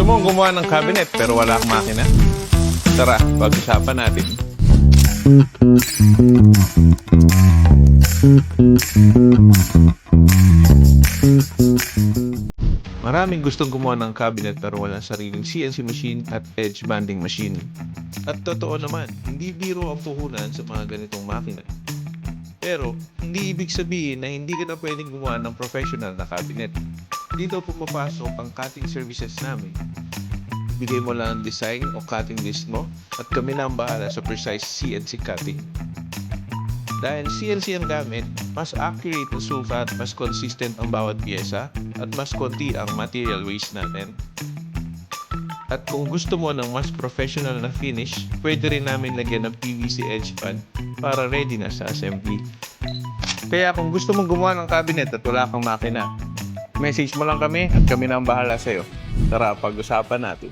Gusto mong gumawa ng cabinet pero wala kang makina? Tara, pag-usapan natin. Maraming gustong gumawa ng cabinet pero walang sariling CNC machine at edge banding machine. At totoo naman, hindi biro ang puhunan sa mga ganitong makina. Pero, hindi ibig sabihin na hindi ka na pwedeng gumawa ng professional na cabinet. Dito pumapasok ang cutting services namin. Bigay mo lang ang design o cutting list mo at kami na ang bahala sa precise CNC cutting. Dahil CNC ang gamit, mas accurate ang sukat, mas consistent ang bawat pyesa, at mas konti ang material waste natin. At kung gusto mo ng mas professional na finish, pwede rin namin lagyan ng PVC edge pad para ready na sa assembly. Kaya kung gusto mong gumawa ng cabinet at wala kang makina, message mo lang kami at kami na ang bahala sa'yo. Tara, pag-usapan natin.